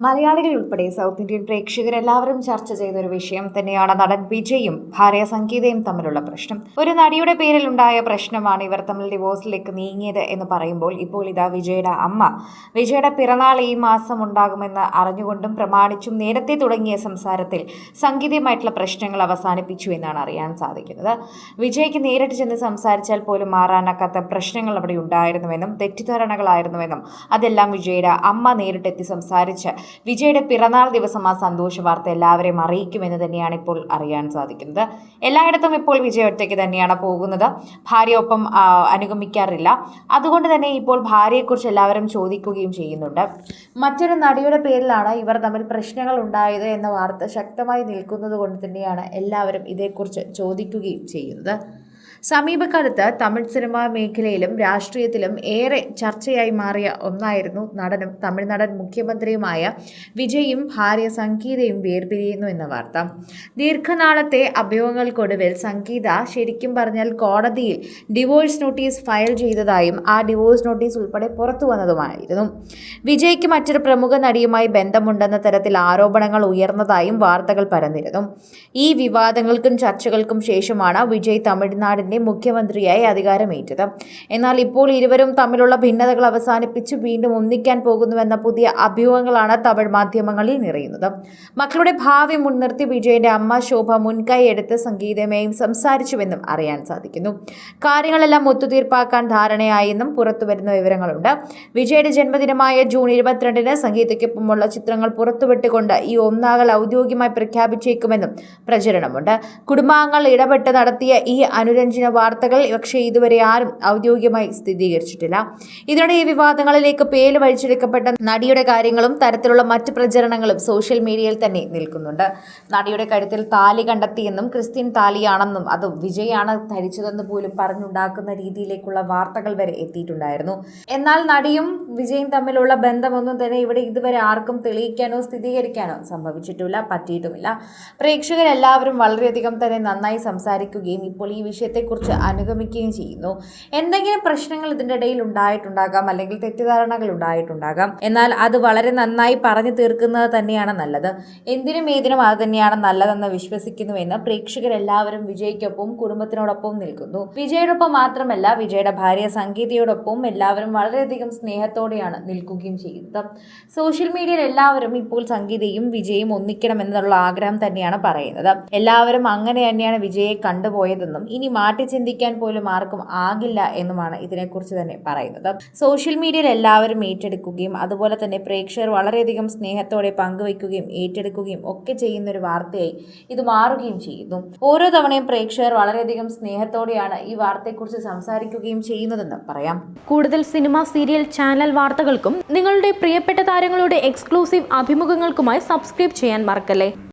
മലയാളികൾ ഉൾപ്പെടെ south Indian പ്രേക്ഷകരെല്ലാവരും ചർച്ച ചെയ്ത ഒരു വിഷയം തന്നെയാണ് നടൻ വിജയും ഭാര്യ സംഗീതയും തമ്മിലുള്ള പ്രശ്നം. ഒരു നടിയുടെ പേരിൽ ഉണ്ടായ പ്രശ്നമാണ് ഇവർ തമ്മിൽ ഡിവോഴ്സിലേക്ക് നീങ്ങിയത് എന്ന് പറയുമ്പോൾ ഇപ്പോൾ ഇതാ വിജയുടെ അമ്മ വിജയുടെ പിറന്നാൾ ഈ മാസം ഉണ്ടാകുമെന്ന് അറിഞ്ഞുകൊണ്ടും പ്രമാണിച്ചും നേരത്തെ തുടങ്ങിയ സംസാരത്തിൽ സംഗീതയുമായിട്ടുള്ള പ്രശ്നങ്ങൾ അവസാനിപ്പിച്ചു എന്നാണ് അറിയാൻ സാധിക്കുന്നത്. വിജയ്ക്ക് നേരിട്ട് ചെന്ന് സംസാരിച്ചാൽ പോലും മാറാനാക്കാത്ത പ്രശ്നങ്ങൾ അവിടെ ഉണ്ടായിരുന്നുവെന്നും തെറ്റിദ്ധാരണകളായിരുന്നുവെന്നും അതെല്ലാം വിജയുടെ അമ്മ നേരിട്ടെത്തി സംസാരിച്ച് വിജയുടെ പിറന്നാൾ ദിവസം ആ സന്തോഷ വാർത്ത എല്ലാവരെയും അറിയിക്കുമെന്ന് തന്നെയാണ് ഇപ്പോൾ അറിയാൻ സാധിക്കുന്നത്. എല്ലായിടത്തും ഇപ്പോൾ വിജയ് ഒറ്റയ്ക്ക് തന്നെയാണ് പോകുന്നത്. ഭാര്യയൊപ്പം അനുഗമിക്കാറില്ല. അതുകൊണ്ട് തന്നെ ഇപ്പോൾ ഭാര്യയെക്കുറിച്ച് എല്ലാവരും ചോദിക്കുകയും ചെയ്യുന്നുണ്ട്. മറ്റൊരു നടിയുടെ പേരിലാണ് ഇവർ തമ്മിൽ പ്രശ്നങ്ങൾ ഉണ്ടായത് എന്ന വാർത്ത ശക്തമായി നിൽക്കുന്നത് കൊണ്ട് തന്നെയാണ് എല്ലാവരും ഇതേക്കുറിച്ച് ചോദിക്കുകയും ചെയ്യുന്നത്. സമീപകാലത്ത് തമിഴ് സിനിമാ മേഖലയിലും രാഷ്ട്രീയത്തിലും ഏറെ ചർച്ചയായി മാറിയ ഒന്നായിരുന്നു നടനും തമിഴ് നടൻ മുഖ്യമന്ത്രിയുമായ വിജയും ഭാര്യ സംഗീതയും വേർപിരിയുന്നു എന്ന വാർത്ത. ദീർഘനാളത്തെ അഭ്യൂഹങ്ങൾക്കൊടുവിൽ സംഗീത ശരിക്കും പറഞ്ഞാൽ കോടതിയിൽ ഡിവോഴ്സ് നോട്ടീസ് ഫയൽ ചെയ്തതായും ആ ഡിവോഴ്സ് നോട്ടീസ് ഉൾപ്പെടെ പുറത്തു വന്നതുമായിരുന്നു. വിജയ്ക്ക് മറ്റൊരു പ്രമുഖ നടിയുമായി ബന്ധമുണ്ടെന്ന തരത്തിൽ ആരോപണങ്ങൾ ഉയർന്നതായും വാർത്തകൾ പരന്നിരുന്നു. ഈ വിവാദങ്ങൾക്കും ചർച്ചകൾക്കും ശേഷമാണ് വിജയ് തമിഴ്നാടിന്റെ മുഖ്യമന്ത്രിയായി അധികാരമേറ്റത്. എന്നാൽ ഇപ്പോൾ ഇരുവരും തമ്മിലുള്ള ഭിന്നതകൾ അവസാനിപ്പിച്ച് വീണ്ടും ഒന്നിക്കാൻ പോകുന്നുവെന്ന പുതിയ അഭ്യൂഹങ്ങളാണ് തമിഴ് മാധ്യമങ്ങളിൽ നിറയുന്നത്. മക്കളുടെ ഭാവി മുൻനിർത്തി വിജയന്റെ അമ്മ ശോഭ മുൻകൈ എടുത്ത് സംഗീതമേയും സംസാരിച്ചുവെന്നും അറിയാൻ സാധിക്കുന്നു. കാര്യങ്ങളെല്ലാം ഒത്തുതീർപ്പാക്കാൻ ധാരണയായെന്നും പുറത്തുവരുന്ന വിവരങ്ങളുണ്ട്. വിജയുടെ ജന്മദിനമായ ജൂൺ 22-ന് സംഗീതയ്ക്കൊപ്പമുള്ള ചിത്രങ്ങൾ പുറത്തുവിട്ടുകൊണ്ട് ഈ ഒന്നാകൽ ഔദ്യോഗികമായി പ്രഖ്യാപിച്ചേക്കുമെന്നും പ്രചരണമുണ്ട്. കുടുംബാംഗങ്ങൾ ഇടപെട്ട് നടത്തിയ ഈ അനുരഞ്ജന വാർത്തകൾ പക്ഷേ ഇതുവരെ ആരും ഔദ്യോഗികമായി സ്ഥിരീകരിച്ചിട്ടില്ല. ഇതിനിടെ ഈ വിവാദങ്ങളിലേക്ക് പേര് വലിച്ചെടുക്കപ്പെട്ട നടിയുടെ കാര്യങ്ങളും തരത്തിലുള്ള മറ്റ് പ്രചരണങ്ങളും സോഷ്യൽ മീഡിയയിൽ തന്നെ നിൽക്കുന്നുണ്ട്. നടിയുടെ കഴുത്തിൽ താലി കണ്ടെത്തിയെന്നും ക്രിസ്ത്യൻ താലിയാണെന്നും അത് വിജയാണ് ധരിച്ചതെന്ന് പോലും പറഞ്ഞുണ്ടാക്കുന്ന രീതിയിലേക്കുള്ള വാർത്തകൾ വരെ എത്തിയിട്ടുണ്ടായിരുന്നു. എന്നാൽ നടിയും വിജയും തമ്മിലുള്ള ബന്ധമൊന്നും തന്നെ ഇവിടെ ഇതുവരെ ആർക്കും തെളിയിക്കാനോ സ്ഥിരീകരിക്കാനോ സംഭവിച്ചിട്ടില്ല, പറ്റിയിട്ടുമില്ല. പ്രേക്ഷകരെല്ലാവരും വളരെയധികം തന്നെ നന്നായി സംസാരിക്കുകയും ഇപ്പോൾ ഈ വിഷയത്തെക്കുറിച്ച് അനുഗമിക്കുകയും ചെയ്യുന്നു. എന്തെങ്കിലും പ്രശ്നങ്ങൾ ഇതിൻ്റെ ഇടയിൽ ഉണ്ടായിട്ടുണ്ടാകാം, അല്ലെങ്കിൽ തെറ്റിദ്ധാരണകൾ ഉണ്ടായിട്ടുണ്ടാകാം. എന്നാൽ അത് വളരെ നന്നായി പറഞ്ഞു തീർക്കുന്നത് തന്നെയാണ് നല്ലത്. എന്തിനും ഏതിനും അത് തന്നെയാണ് നല്ലതെന്ന് വിശ്വസിക്കുന്നുവെന്ന് പ്രേക്ഷകരെല്ലാവരും വിജയ്ക്കൊപ്പം കുടുംബത്തിനോടൊപ്പം നിൽക്കുന്നു. വിജയോടൊപ്പം മാത്രമല്ല, വിജയുടെ ഭാര്യ സംഗീതയോടൊപ്പം എല്ലാവരും വളരെയധികം സ്നേഹത്തോടെയാണ് നിൽക്കുകയും ചെയ്യുന്നത്. സോഷ്യൽ മീഡിയയിൽ എല്ലാവരും ഇപ്പോൾ സംഗീതയും വിജയും ഒന്നിക്കണം എന്നുള്ള ആഗ്രഹം തന്നെയാണ് പറയുന്നത്. എല്ലാവരും അങ്ങനെ തന്നെയാണ് വിജയെ കണ്ടുപോയതെന്നും ഇനി മാറ്റി ചിന്തിക്കാൻ പോലും ആർക്കും ആകില്ല എന്നുമാണ് ഇതിനെക്കുറിച്ച് തന്നെ പറയുന്നത്. സോഷ്യൽ മീഡിയയിൽ എല്ലാവരും ഏറ്റെടുക്കുകയും അതുപോലെ തന്നെ പ്രേക്ഷകർ വളരെയധികം സ്നേഹത്തോടെ പങ്കുവയ്ക്കുകയും ഏറ്റെടുക്കുകയും ഒക്കെ ചെയ്യുന്ന ഒരു വാർത്തയായി ഇത് മാറുകയും ചെയ്യുന്നു. ഓരോ തവണയും പ്രേക്ഷകർ വളരെയധികം സ്നേഹത്തോടെയാണ് ഈ വാർത്തയെക്കുറിച്ച് സംസാരിക്കുകയും ചെയ്യുന്നതെന്ന് പറയാം. കൂടുതൽ സിനിമ, സീരിയൽ, ചാനൽ വാർത്തകൾക്കും നിങ്ങളുടെ പ്രിയപ്പെട്ട താരങ്ങളുടെ എക്സ്ക്ലൂസീവ് അഭിമുഖങ്ങൾക്കുമായി സബ്സ്ക്രൈബ് ചെയ്യാൻ മറക്കല്ലേ.